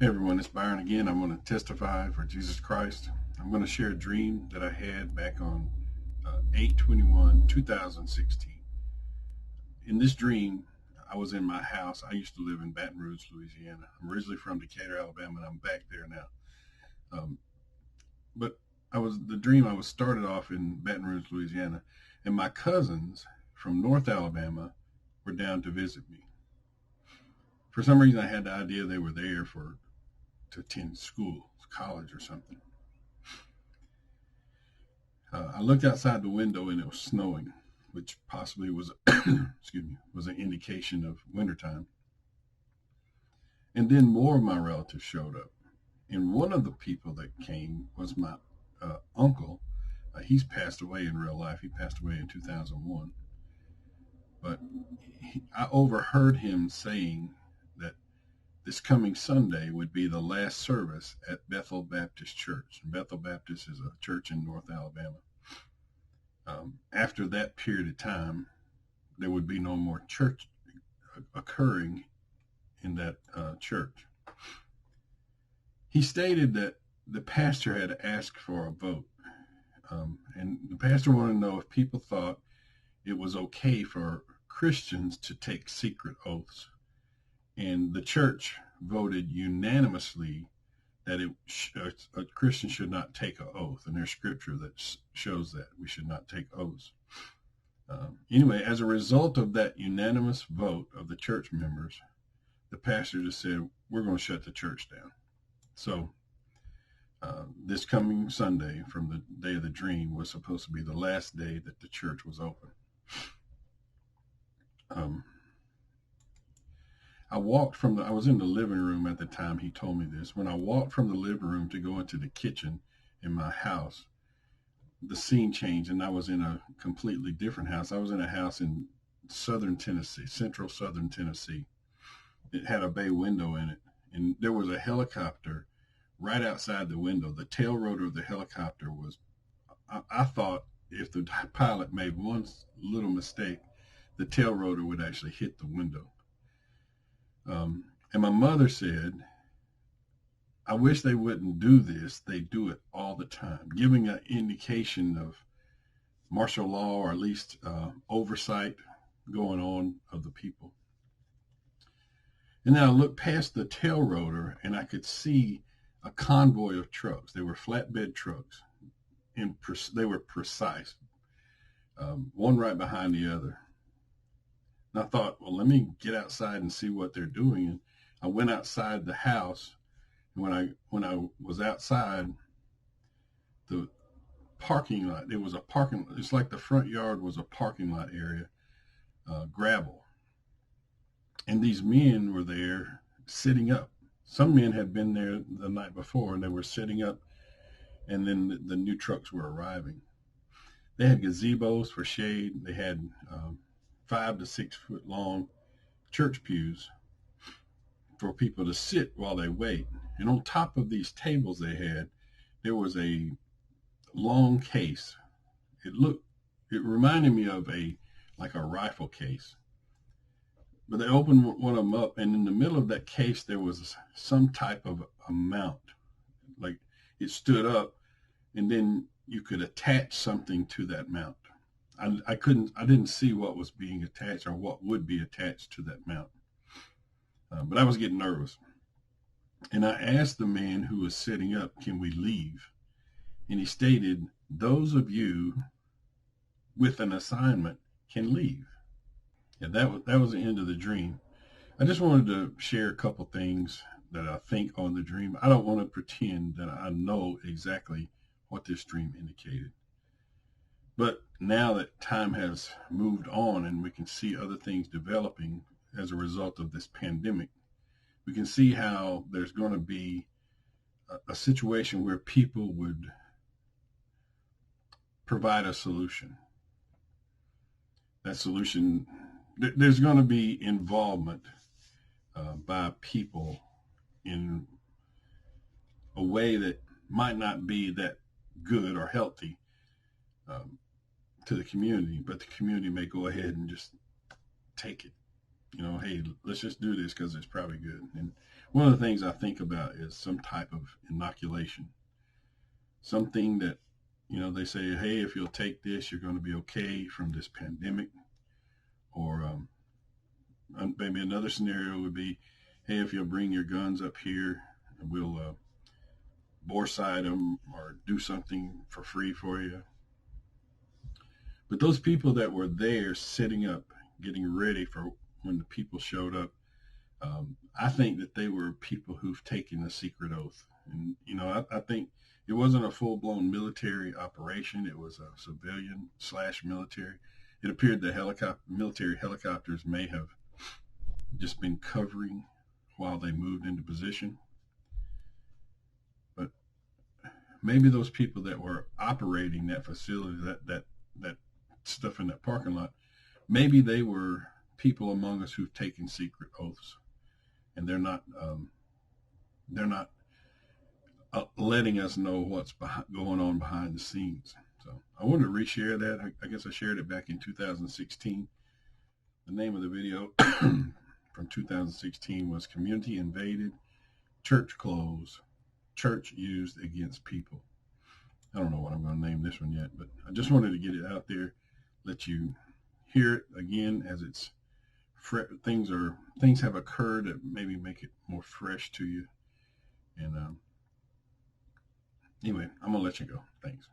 Hey everyone, it's Byron again. I'm going to testify for Jesus Christ. I'm going to share a dream that I had back on 8/21/2016. In this dream, I was in my house. I used to live in Baton Rouge, Louisiana. I'm originally from Decatur, Alabama, and I'm back there now. Um, but the dream I was started off in Baton Rouge, Louisiana, and my cousins from North Alabama were down to visit me. For some reason, I had the idea they were there to attend school, college, or something. I looked outside the window and it was snowing, which possibly was, excuse me, was an indication of wintertime. And then more of my relatives showed up. And one of the people that came was my uncle. He's passed away in real life. He passed away in 2001. But I overheard him saying that this coming Sunday would be the last service at Bethel Baptist Church. And Bethel Baptist is a church in North Alabama. After that period of time, there would be no more church occurring in that church. He stated that the pastor had asked for a vote. And the pastor wanted to know if people thought it was okay for Christians to take secret oaths. And the church voted unanimously that a Christian should not take an oath. And there's scripture that shows that we should not take oaths. Anyway, as a result of that unanimous vote of the church members, the pastor just said, we're going to shut the church down. So this coming Sunday from the day of the dream was supposed to be the last day that the church was open. I was in the living room at the time he told me this. When I walked from the living room to go into the kitchen in my house, the scene changed and I was in a completely different house. I was in a house in southern Tennessee, central southern Tennessee. It had a bay window in it, and there was a helicopter right outside the window. The tail rotor of the helicopter was, I thought if the pilot made one little mistake, the tail rotor would actually hit the window. And my mother said, I wish they wouldn't do this. They do it all the time, giving an indication of martial law, or at least oversight going on of the people. And then I looked past the tail rotor and I could see a convoy of trucks. They were flatbed trucks, and they were precise, one right behind the other. And I thought, well, let me get outside and see what they're doing. And I went outside the house, and when I was outside, the parking lot, it was a parking. It's like the front yard was a parking lot area, gravel, and these men were there sitting up. Some men had been there the night before, and they were sitting up, and then the new trucks were arriving. They had gazebos for shade. They had 5 to 6 foot long church pews for people to sit while they wait. And on top of these tables they had, there was a long case. It reminded me of like a rifle case. But they opened one of them up, and in the middle of that case, there was some type of a mount. Like it stood up, and then you could attach something to that mount. I didn't see what was being attached or what would be attached to that mount. But I was getting nervous. And I asked the man who was sitting up, can we leave? And he stated, those of you with an assignment can leave. And that was the end of the dream. I just wanted to share a couple things that I think on the dream. I don't want to pretend that I know exactly what this dream indicated. But now that time has moved on and we can see other things developing as a result of this pandemic, we can see how there's going to be a situation where people would provide a solution. That solution, there's going to be involvement by people in a way that might not be that good or healthy to the community, but the community may go ahead and just take it. Hey, let's just do this because it's probably good. And one of the things I think about is some type of inoculation, something that, they say, hey, if you'll take this, you're going to be okay from this pandemic. Or maybe another scenario would be, hey, if you'll bring your guns up here, we'll bore sight them or do something for free for you. But those people that were there setting up, getting ready for when the people showed up, I think that they were people who've taken a secret oath. And, I think it wasn't a full-blown military operation. It was a civilian / military. It appeared that military helicopters may have just been covering while they moved into position. But maybe those people that were operating that facility, that stuff in that parking lot, maybe they were people among us who've taken secret oaths, and they're not letting us know what's going on behind the scenes. So I wanted to reshare that. I guess I shared it back in 2016. The name of the video from 2016 was "Community Invaded, Church Closed, Church Used Against People." I don't know what I'm going to name this one yet, but I just wanted to get it out there, let you hear it again as it's things have occurred that maybe make it more fresh to you. And anyway, I'm gonna let you go. Thanks.